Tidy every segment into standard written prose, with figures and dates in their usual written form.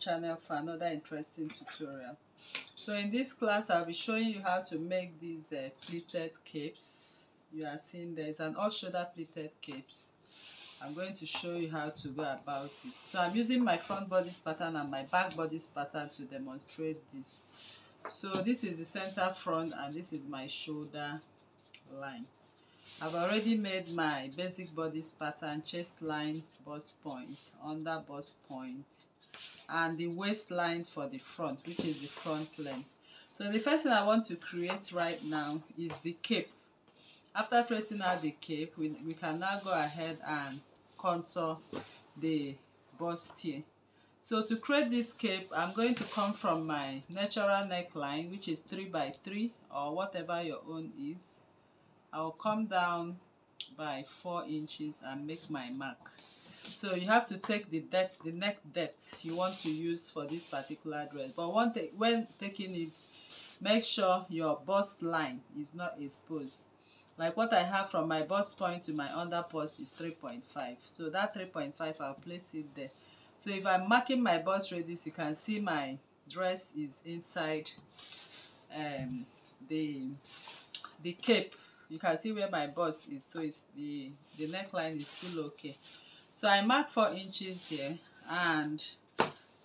channel for another interesting tutorial. So in this class I'll be showing you how to make these pleated capes. You are seeing there's an off-shoulder pleated capes. I'm going to show you how to go about it. So I'm using my front bodice pattern and my back bodice pattern to demonstrate this. So this is the center front and this is my shoulder line. I've already made my basic bodice pattern, chest line, bust point, under bust point, and the waistline for the front, which is the front length. So the first thing I want to create right now is the cape. After tracing out the cape, we can now go ahead and contour the bustier. So to create this cape, I'm going to come from my natural neckline, which is 3 by 3 or whatever your own is. I'll come down by 4 inches and make my mark. So you have to take the depth, the neck depth you want to use for this particular dress. But when taking it, make sure your bust line is not exposed. Like what I have from my bust point to my under bust is 3.5. So that 3.5, I'll place it there. So if I'm marking my bust radius, you can see my dress is inside the cape. You can see where my bust is, so it's the neckline is still okay. So I mark 4 inches here, and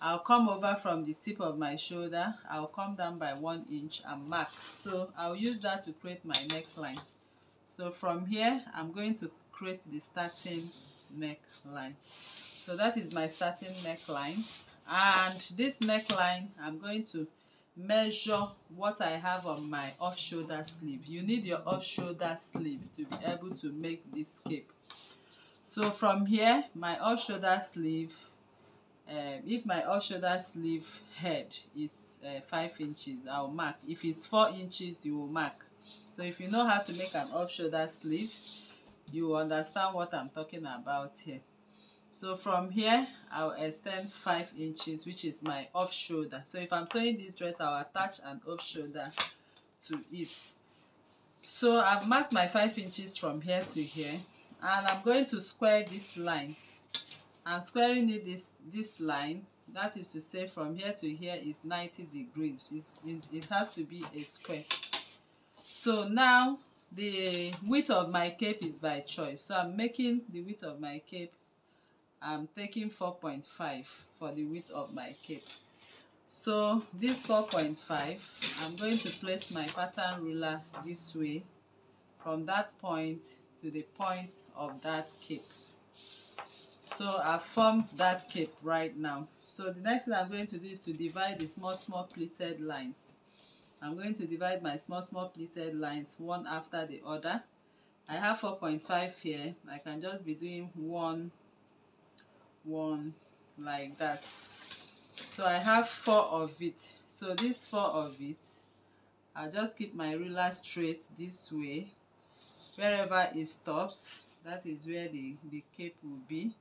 I'll come over from the tip of my shoulder. I'll come down by 1 inch and mark. So I'll use that to create my neckline. So from here, I'm going to create the starting neckline. So that is my starting neckline, and this neckline, I'm going to measure what I have on my off-shoulder sleeve. You need your off-shoulder sleeve to be able to make this cape. So from here, my off-shoulder sleeve, if my off-shoulder sleeve head is 5 inches, I'll mark. If it's 4 inches, you will mark. So if you know how to make an off-shoulder sleeve, you will understand what I'm talking about here. So from here, I'll extend 5 inches, which is my off shoulder. So if I'm sewing this dress, I'll attach an off shoulder to it. So I've marked my 5 inches from here to here, and I'm going to square this line. And squaring it, this line, that is to say from here to here is 90 degrees. It has to be a square. So now the width of my cape is by choice. So I'm making the width of my cape, I'm taking 4.5 for the width of my cape. So this 4.5, I'm going to place my pattern ruler this way from that point to the point of that cape. So I've formed that cape right now. So the next thing I'm going to do is to divide the small pleated lines. I'm going to divide my small pleated lines one after the other. I have 4.5 here. I can just be doing one like that. So I have 4 of it. So these 4 of it, I'll just keep my ruler straight this way. Wherever it stops, that is where the cape will be.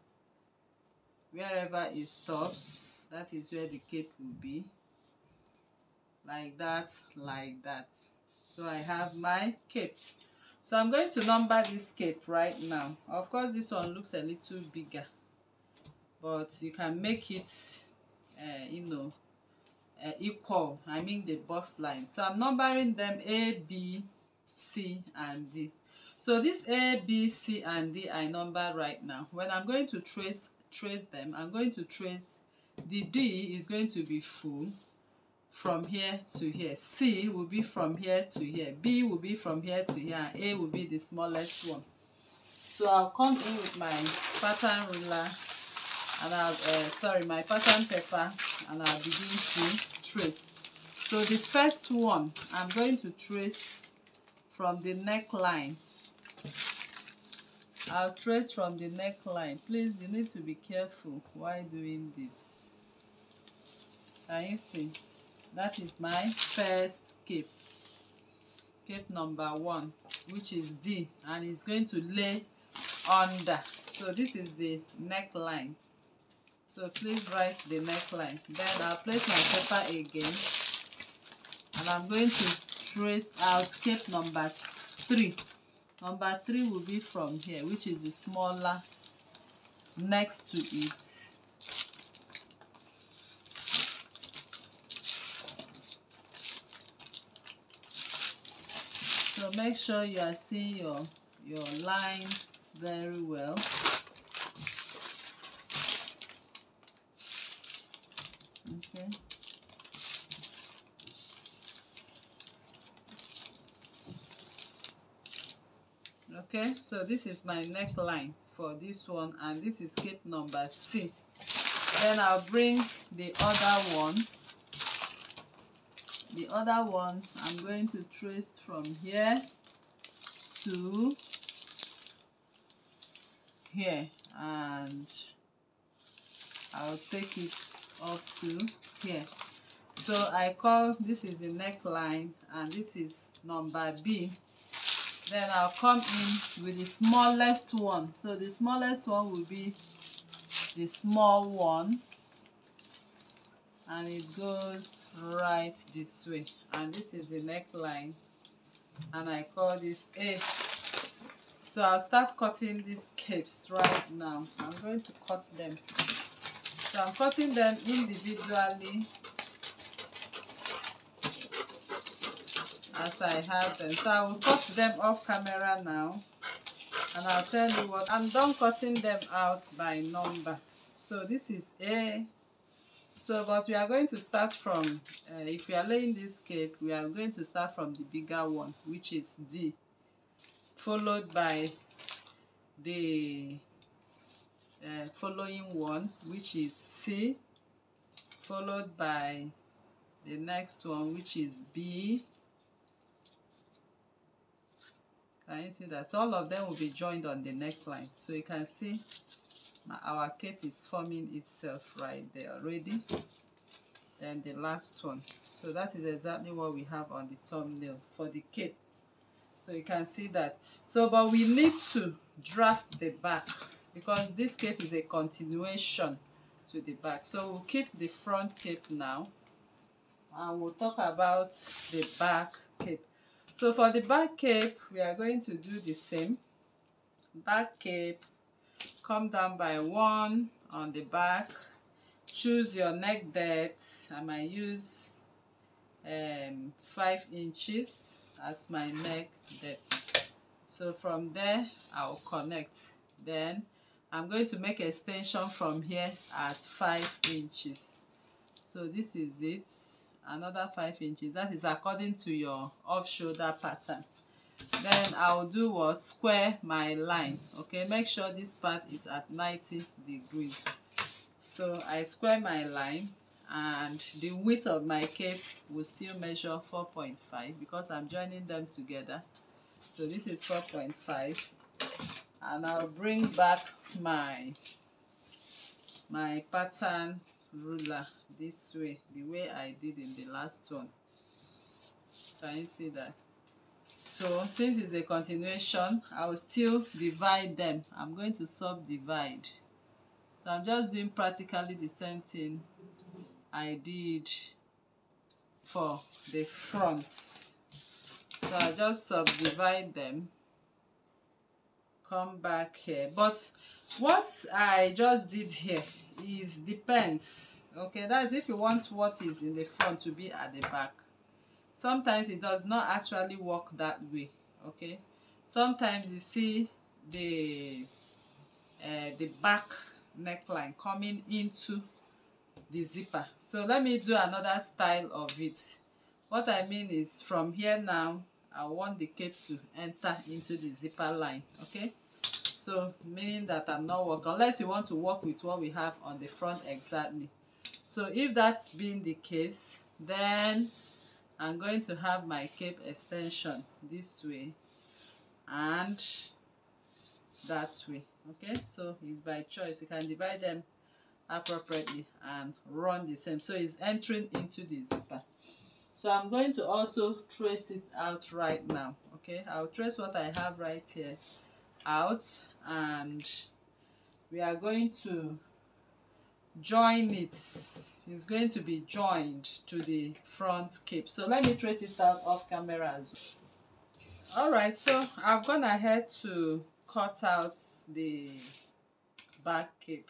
Wherever it stops, that is where the cape will be. Like that, like that. So I have my cape. So I'm going to number this cape right now. Of course, this one looks a little bigger, but you can make it equal. I mean the bust line. So I'm numbering them A, B, C, and D. So this A, B, C, and D I number right now. When I'm going to trace them, I'm going to trace the D is going to be full from here to here. C will be from here to here. B will be from here to here. And A will be the smallest one. So I'll come in with my pattern ruler, and my pattern paper, and I'll begin to trace. So the first one, I'm going to trace from the neckline. I'll trace from the neckline. Please, you need to be careful while doing this. Can you see? That is my first cape. Cape number 1, which is D, and it's going to lay under. So this is the neckline. So please write the neckline. Then I'll place my paper again, and I'm going to trace out cape number 3. Number 3 will be from here, which is the smaller next to it. So make sure you are seeing your lines very well. Okay. Okay, so this is my neckline for this one, and this is cape number C. Then I'll bring the other one. The other one, I'm going to trace from here to here, and I'll take it up to here. So I call this is the neckline, and this is number B. Then I'll come in with the smallest one. So the smallest one will be the small one, and it goes right this way. And this is the neckline, and I call this A. So I'll start cutting these capes right now. I'm going to cut them. So I'm cutting them individually as I have them. So I will cut them off camera now, and I'll tell you what. I'm done cutting them out by number. So this is A. So but we are going to start from if we are laying this cape, we are going to start from the bigger one, which is D, followed by the following one, which is C, followed by the next one, which is B. Can you see that? So all of them will be joined on the neckline. So you can see our cape is forming itself right there already. Then the last one. So that is exactly what we have on the thumbnail for the cape. So you can see that. So but we need to draft the back, because this cape is a continuation to the back. So we'll keep the front cape now, and we'll talk about the back cape. So for the back cape, we are going to do the same. Back cape, come down by 1 on the back. Choose your neck depth. I might use 5 inches as my neck depth. So from there, I'll connect. Then I'm going to make extension from here at 5 inches. So this is it. Another 5 inches. That is according to your off-shoulder pattern. Then I'll do what? Square my line. Okay, make sure this part is at 90 degrees. So I square my line, and the width of my cape will still measure 4.5 because I'm joining them together. So this is 4.5, and I'll bring back my pattern ruler this way, the way I did in the last one. Can you see that? So since it's a continuation, I will still divide them. I'm going to subdivide. So I'm just doing practically the same thing I did for the front. So I just subdivide them, come back here. But what I just did here is depends. Okay, that's if you want what is in the front to be at the back. Sometimes it does not actually work that way. Okay, sometimes you see the back neckline coming into the zipper. So let me do another style of it. What I mean is, from here now, I want the cape to enter into the zipper line. Okay, so meaning that I'm not working, unless you want to work with what we have on the front exactly. So if that's been the case, then I'm going to have my cape extension this way and that way. Okay, so it's by choice. You can divide them appropriately and run the same. So it's entering into the zipper. So I'm going to also trace it out right now. Okay, I'll trace what I have right here out, and we are going to join it. It's going to be joined to the front cape. So let me trace it out off camera as well. All right, so I've gone ahead to cut out the back cape,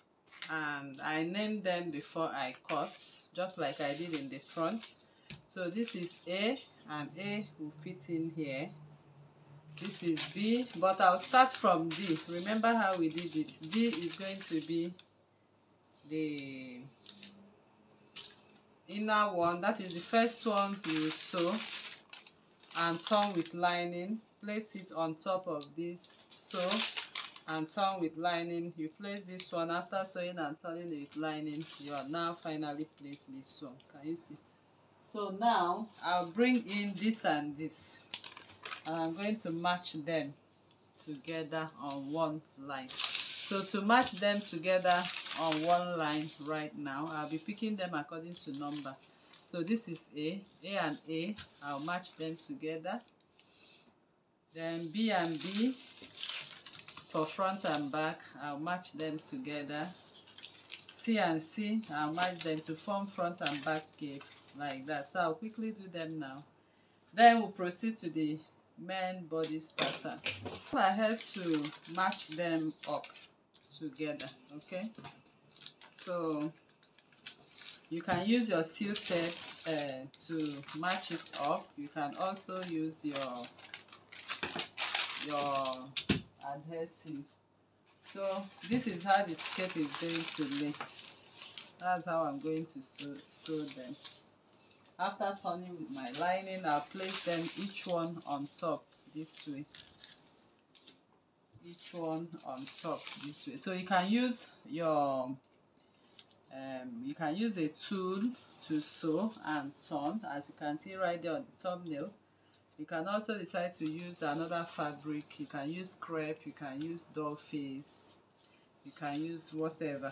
and I named them before I cut, just like I did in the front. So this is A, and A will fit in here. This is B, but I'll start from D. Remember how we did it. D is going to be the inner one. That is the first one you sew and turn with lining. Place it on top of this, sew and turn with lining. You place this one after sewing and turning it with lining. You are now finally placed this one. Can you see? So now I'll bring in this and this, and I'm going to match them together on one line. So to match them together on one line right now, I'll be picking them according to number. So this is A and A, I'll match them together. Then B and B for front and back, I'll match them together. C and C, I'll match them to form front and back cape like that. So I'll quickly do them now. Then we'll proceed to the main body pattern. I have to match them up together, okay? So you can use your seal tape to match it up. You can also use your adhesive. So this is how the tape is going to lay. That's how I'm going to sew them. After turning with my lining, I'll place them each one on top this way. Each one on top this way. So you can use your you can use a tool to sew and turn, as you can see right there on the thumbnail. You can also decide to use another fabric. You can use crepe, you can use doll face, you can use whatever.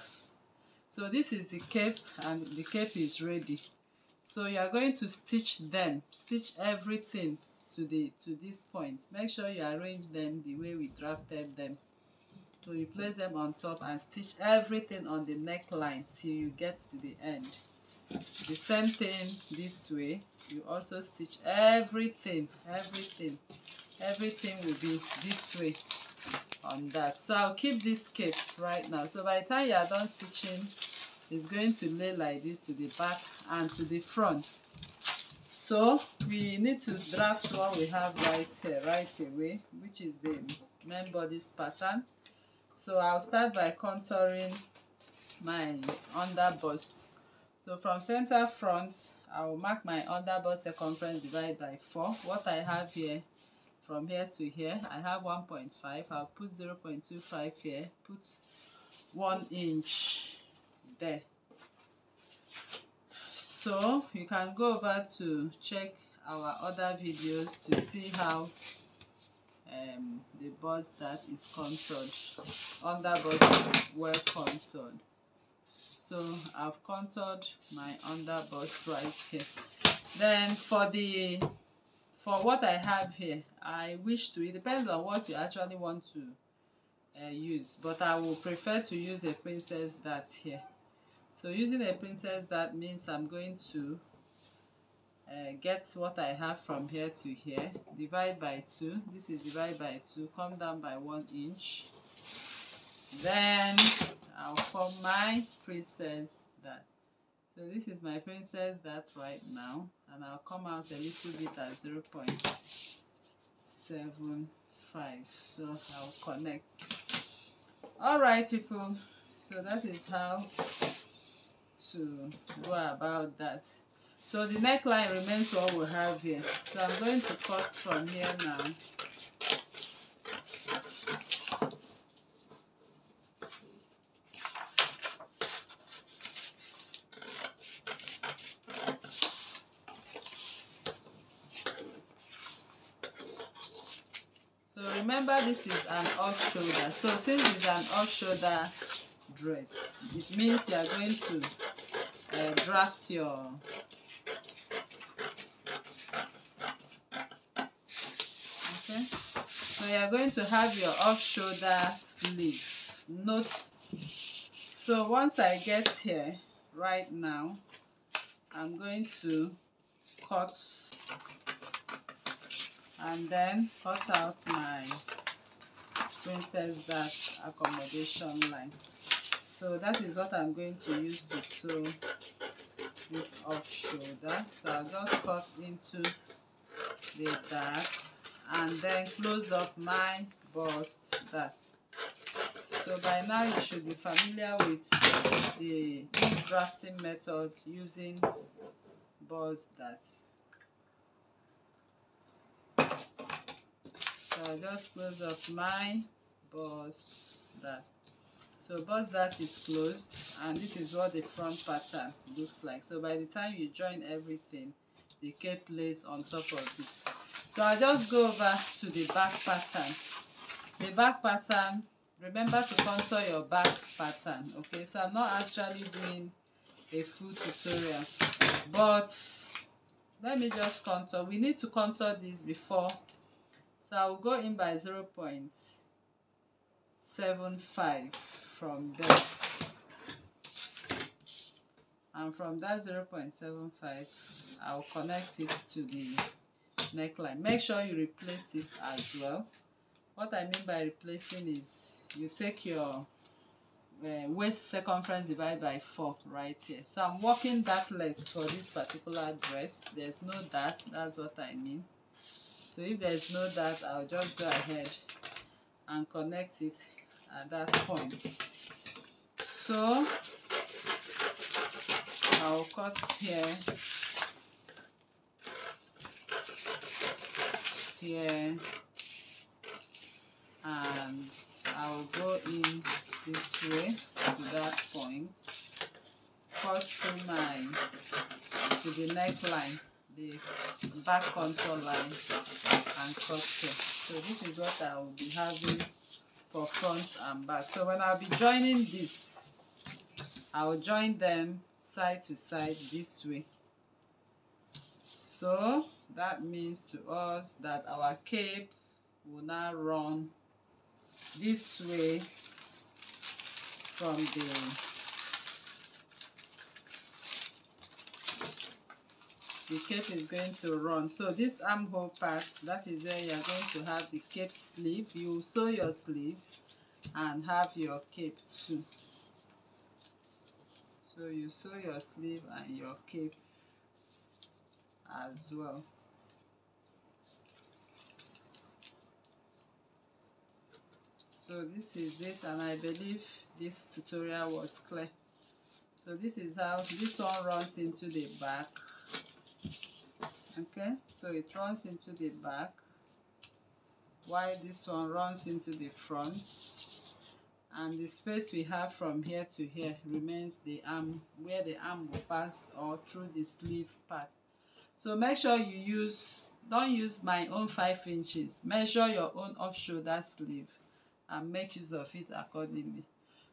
So this is the cape, and the cape is ready. So you are going to stitch them, stitch everything to this point. Make sure you arrange them the way we drafted them. So you place them on top and stitch everything on the neckline till you get to the end. The same thing this way. You also stitch everything will be this way on that. So I'll keep this cape right now. So by the time you are done stitching, it's going to lay like this to the back and to the front. So we need to draft what we have right here right away, which is the main bodice pattern. So I'll start by contouring my under bust. So from center front, I will mark my under bust circumference divided by 4. What I have here, from here to here, I have 1.5. I'll put 0.25 here, put 1 inch there. So you can go over to check our other videos to see how the bust that is contoured, under bust is well contoured. So I've contoured my under bust right here. Then for what I have here, I wish to, it depends on what you actually want to use, but I will prefer to use a princess dart here. So using a princess dart means I'm going to get what I have from here to here, divide by 2. This is divide by 2, come down by 1 inch. Then I'll form my princess dart. So this is my princess dart right now, and I'll come out a little bit at 0.75. So I'll connect. Alright people, so that is how to go about that. So the neckline remains what we have here. So I'm going to cut from here now. So remember, this is an off shoulder. So since it's an off shoulder dress, it means you are going to draft your so you are going to have your off shoulder sleeve. Note, so once I get here right now, I'm going to cut and then cut out my princess dart accommodation line. So that is what I'm going to use to sew this off shoulder. So I'll just cut into the darts and then close up my bust dart. So by now you should be familiar with the drafting method using bust dart. So I'll just close up my bust dart. So bust dart is closed, and this is what the front pattern looks like. So by the time you join everything, the cape lays on top of it. So I'll just go over to the back pattern. The back pattern, remember to contour your back pattern, okay? So I'm not actually doing a full tutorial, but let me just contour. We need to contour this before. So I will go in by 0.75 from there. And from that 0.75, I'll connect it to the neckline. Make sure you replace it as well. What I mean by replacing is you take your waist circumference divided by 4 right here. So I'm working dartless for this particular dress. There's no dart, that's what I mean. So if there's no dart, I'll just go ahead and connect it at that point. So I'll cut here, here, and I'll go in this way to that point, cut through to the neckline, the back contour line, and cut here. So this is what I will be having for front and back. So when I'll be joining this, I'll join them side to side this way. So that means to us that our cape will now run this way from the cape is going to run. So this armhole part, that is where you are going to have the cape sleeve. You sew your sleeve and have your cape too. So you sew your sleeve and your cape as well. So this is it, and I believe this tutorial was clear. So this is how this one runs into the back. Okay, so it runs into the back, while this one runs into the front, and the space we have from here to here remains the arm, where the arm will pass, or through the sleeve part. So make sure you don't use my own 5 inches. Measure your own off-shoulder sleeve and make use of it accordingly.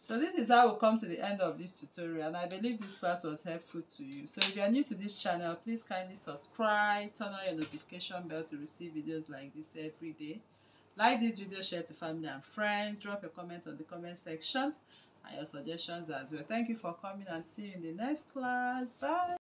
So this is how we come to the end of this tutorial, and I believe this class was helpful to you. So if you are new to this channel, please kindly subscribe, turn on your notification bell to receive videos like this every day. Like this video, share to family and friends, drop a comment on the comment section and your suggestions as well. Thank you for coming, and see you in the next class. Bye.